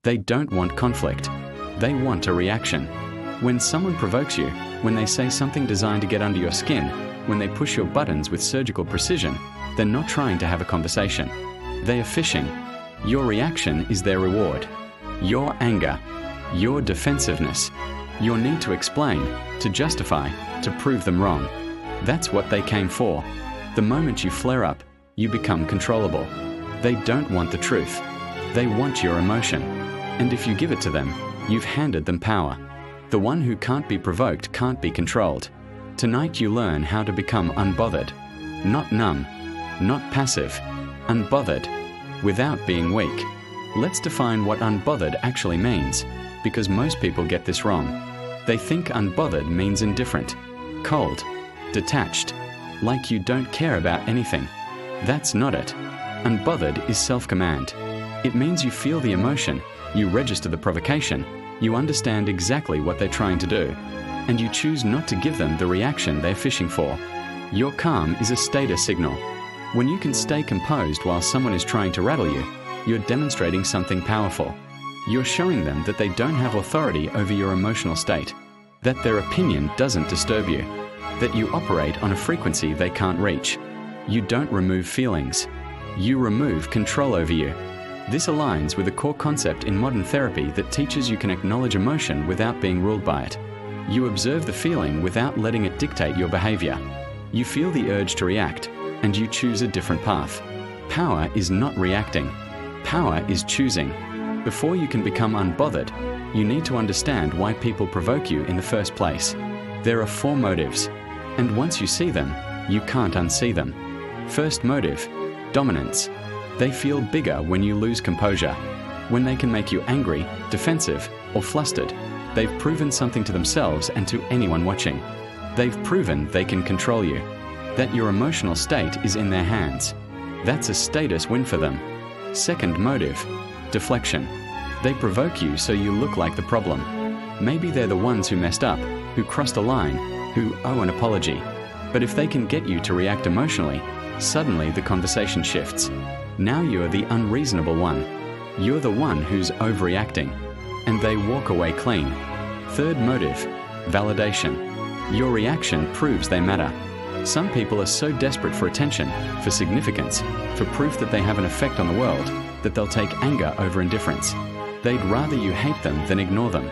They don't want conflict. They want a reaction. When someone provokes you, when they say something designed to get under your skin, when they push your buttons with surgical precision, they're not trying to have a conversation. They are fishing. Your reaction is their reward. Your anger, your defensiveness, your need to explain, to justify, to prove them wrong. That's what they came for. The moment you flare up, you become controllable. They don't want the truth. They want your emotion. And if you give it to them, you've handed them power. The one who can't be provoked can't be controlled. Tonight you learn how to become unbothered. Not numb, not passive, unbothered, without being weak. Let's define what unbothered actually means, because most people get this wrong. They think unbothered means indifferent, cold, detached, like you don't care about anything. That's not it. Unbothered is self-command. It means you feel the emotion, you register the provocation, you understand exactly what they're trying to do, and you choose not to give them the reaction they're fishing for. Your calm is a status signal. When you can stay composed while someone is trying to rattle you, you're demonstrating something powerful. You're showing them that they don't have authority over your emotional state, that their opinion doesn't disturb you, that you operate on a frequency they can't reach. You don't remove feelings. You remove control over you. This aligns with a core concept in modern therapy that teaches you can acknowledge emotion without being ruled by it. You observe the feeling without letting it dictate your behavior. You feel the urge to react, and you choose a different path. Power is not reacting. Power is choosing. Before you can become unbothered, you need to understand why people provoke you in the first place. There are 4 motives, and once you see them, you can't unsee them. First motive, dominance. They feel bigger when you lose composure. When they can make you angry, defensive, or flustered, they've proven something to themselves and to anyone watching. They've proven they can control you, that your emotional state is in their hands. That's a status win for them. Second motive, deflection. They provoke you so you look like the problem. Maybe they're the ones who messed up, who crossed a line, who owe an apology. But if they can get you to react emotionally, suddenly the conversation shifts. Now you're the unreasonable one. You're the one who's overreacting, and they walk away clean. Third motive, validation. Your reaction proves they matter. Some people are so desperate for attention, for significance, for proof that they have an effect on the world, that they'll take anger over indifference. They'd rather you hate them than ignore them,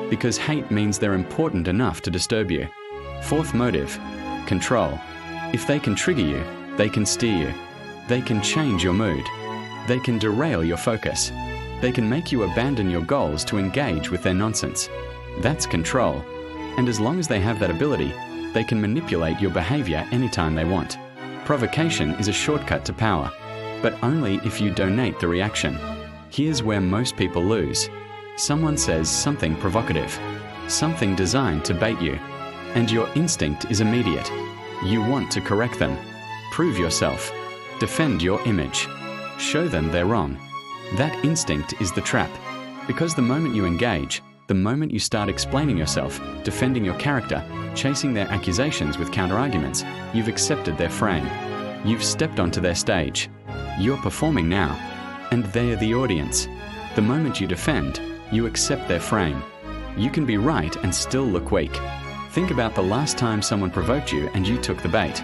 because hate means they're important enough to disturb you. Fourth motive, control. If they can trigger you, they can steer you. They can change your mood. They can derail your focus. They can make you abandon your goals to engage with their nonsense. That's control. And as long as they have that ability, they can manipulate your behavior anytime they want. Provocation is a shortcut to power, but only if you donate the reaction. Here's where most people lose. Someone says something provocative, something designed to bait you, and your instinct is immediate. You want to correct them, prove yourself, defend your image, show them they're wrong. That instinct is the trap, because the moment you engage, the moment you start explaining yourself, defending your character, chasing their accusations with counterarguments, you've accepted their frame. You've stepped onto their stage. You're performing now, and they're the audience. The moment you defend, you accept their frame. You can be right and still look weak. Think about the last time someone provoked you and you took the bait.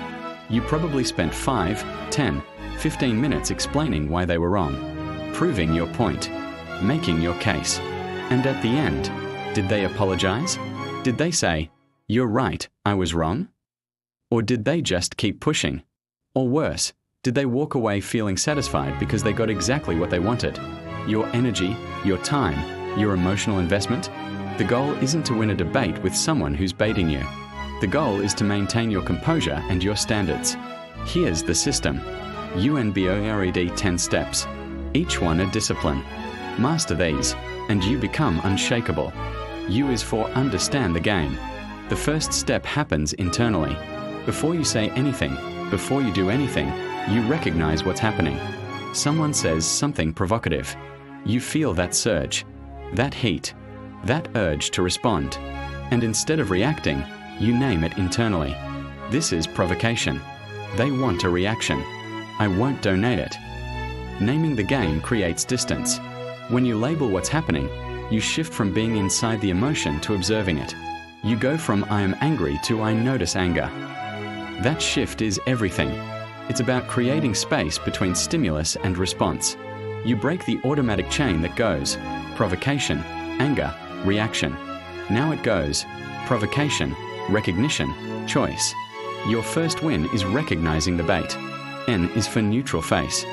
You probably spent 5, 10, 15 minutes explaining why they were wrong, proving your point, making your case. And at the end, did they apologize? Did they say, "You're right, I was wrong"? Or did they just keep pushing? Or worse, did they walk away feeling satisfied because they got exactly what they wanted? Your energy, your time, your emotional investment? The goal isn't to win a debate with someone who's baiting you. The goal is to maintain your composure and your standards. Here's the system. Unbothered 10 steps. Each one a discipline. Master these, and you become unshakable. U is for understand the game. The first step happens internally. Before you say anything, before you do anything, you recognize what's happening. Someone says something provocative. You feel that surge, that heat, that urge to respond. And instead of reacting, you name it internally. This is provocation. They want a reaction. I won't donate it. Naming the game creates distance. When you label what's happening, you shift from being inside the emotion to observing it. You go from I am angry to I notice anger. That shift is everything. It's about creating space between stimulus and response. You break the automatic chain that goes provocation, anger, reaction. Now it goes provocation, recognition, choice. Your first win is recognizing the bait. N is for neutral face.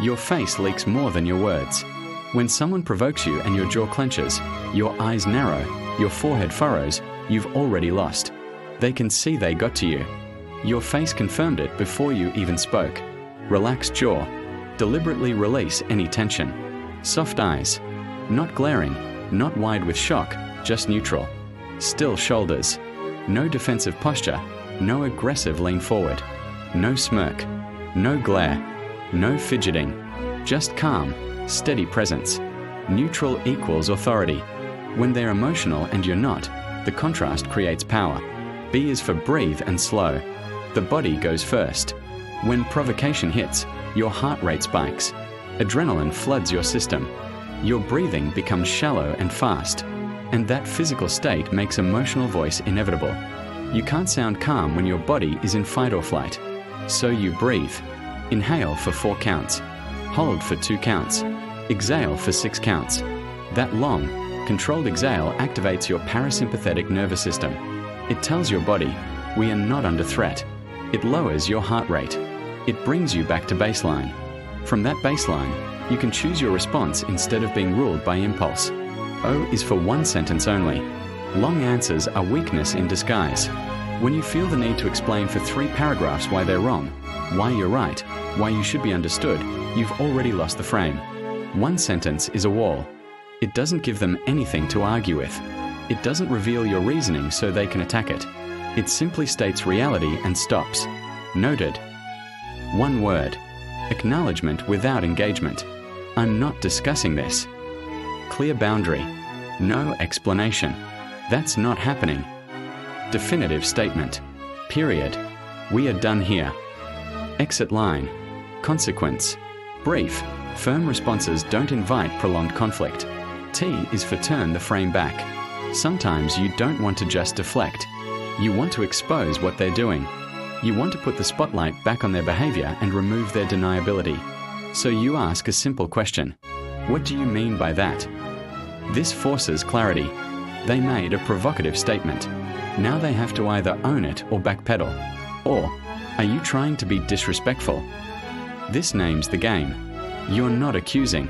Your face leaks more than your words. When someone provokes you and your jaw clenches, your eyes narrow, your forehead furrows, you've already lost. They can see they got to you. Your face confirmed it before you even spoke. Relaxed jaw. Deliberately release any tension. Soft eyes. Not glaring, not wide with shock, just neutral. Still shoulders. No defensive posture, no aggressive lean forward. No smirk. No glare. No fidgeting. Just calm, steady presence. Neutral equals authority. When they're emotional and you're not, the contrast creates power. B is for breathe and slow. The body goes first. When provocation hits, your heart rate spikes. Adrenaline floods your system. Your breathing becomes shallow and fast. And that physical state makes emotional voice inevitable. You can't sound calm when your body is in fight or flight. So you breathe. Inhale for 4 counts. Hold for 2 counts. Exhale for 6 counts. That long, controlled exhale activates your parasympathetic nervous system. It tells your body, we are not under threat. It lowers your heart rate. It brings you back to baseline. From that baseline, you can choose your response instead of being ruled by impulse. O is for 1 sentence only. Long answers are weakness in disguise. When you feel the need to explain for 3 paragraphs why they're wrong, why you're right, why you should be understood, you've already lost the frame. 1 sentence is a wall. It doesn't give them anything to argue with. It doesn't reveal your reasoning so they can attack it. It simply states reality and stops. Noted. 1 word. Acknowledgement without engagement. I'm not discussing this. Clear boundary. No explanation. That's not happening. Definitive statement. Period. We are done here. Exit line. Consequence. Brief. Firm responses don't invite prolonged conflict. T is for turn the frame back. Sometimes you don't want to just deflect. You want to expose what they're doing. You want to put the spotlight back on their behavior and remove their deniability. So you ask a simple question. What do you mean by that? This forces clarity. They made a provocative statement. Now they have to either own it or backpedal. Or, are you trying to be disrespectful? This names the game. You're not accusing.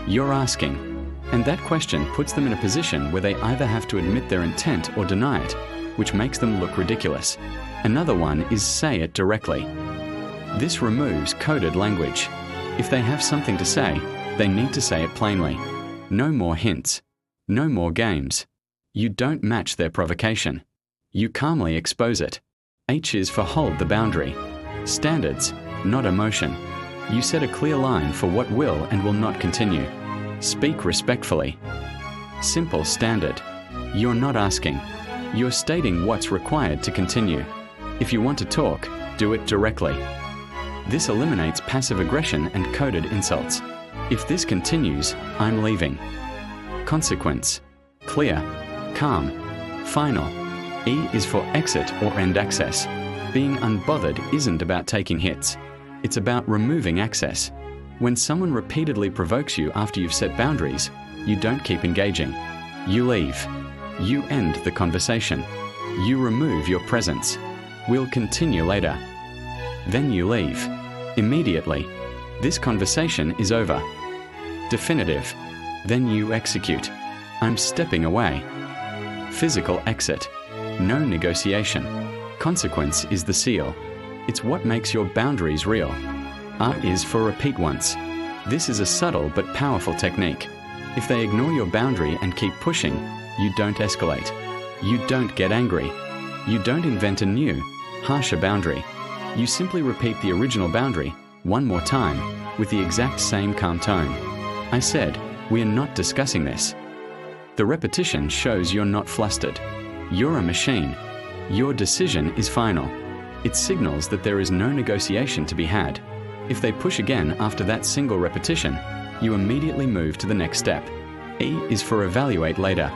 You're asking. And that question puts them in a position where they either have to admit their intent or deny it, which makes them look ridiculous. Another one is say it directly. This removes coded language. If they have something to say, they need to say it plainly. No more hints. No more games. You don't match their provocation. You calmly expose it. H is for hold the boundary. Standards, not emotion. You set a clear line for what will and will not continue. Speak respectfully. Simple standard. You're not asking. You're stating what's required to continue. If you want to talk, do it directly. This eliminates passive aggression and coded insults. If this continues, I'm leaving. Consequence. Clear. Calm. Final. E is for exit or end access. Being unbothered isn't about taking hits. It's about removing access. When someone repeatedly provokes you after you've set boundaries, you don't keep engaging. You leave. You end the conversation. You remove your presence. We'll continue later. Then you leave. Immediately. This conversation is over. Definitive. Then you execute. I'm stepping away. Physical exit. No negotiation. Consequence is the seal. It's what makes your boundaries real. R is for repeat once. This is a subtle but powerful technique. If they ignore your boundary and keep pushing, you don't escalate. You don't get angry. You don't invent a new, harsher boundary. You simply repeat the original boundary one more time with the exact same calm tone. I said, we are not discussing this. The repetition shows you're not flustered. You're a machine. Your decision is final. It signals that there is no negotiation to be had. If they push again after that single repetition, You immediately move to the next step. E is for evaluate later.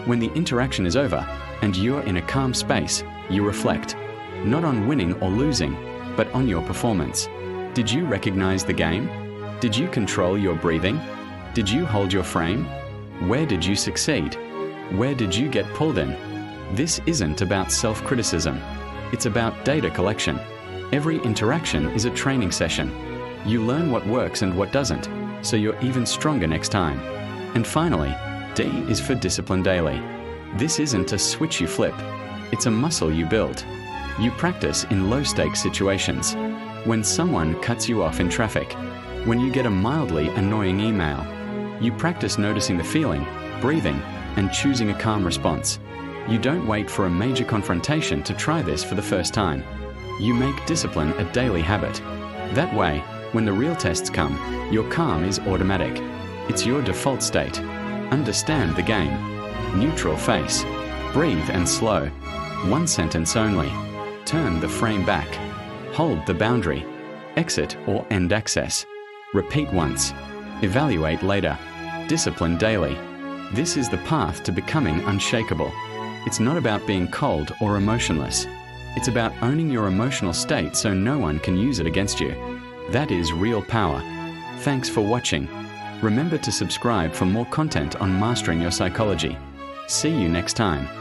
When the interaction is over and you're in a calm space, you reflect, not on winning or losing, but on your performance. Did you recognize the game? Did you control your breathing? Did you hold your frame? Where did you succeed? Where did you get pulled in? This isn't about self-criticism. It's about data collection. Every interaction is a training session. You learn what works and what doesn't, so you're even stronger next time. And finally, D is for discipline daily. This isn't a switch you flip. It's a muscle you build. You practice in low-stakes situations. When someone cuts you off in traffic, when you get a mildly annoying email, you practice noticing the feeling, breathing, and choosing a calm response. You don't wait for a major confrontation to try this for the first time. You make discipline a daily habit. That way, when the real tests come, your calm is automatic. It's your default state. Understand the game. Neutral face. Breathe and slow. One sentence only. Turn the frame back. Hold the boundary. Exit or end access. Repeat once. Evaluate later. Discipline daily. This is the path to becoming unshakable. It's not about being cold or emotionless. It's about owning your emotional state so no one can use it against you. That is real power. Thanks for watching. Remember to subscribe for more content on mastering your psychology. See you next time.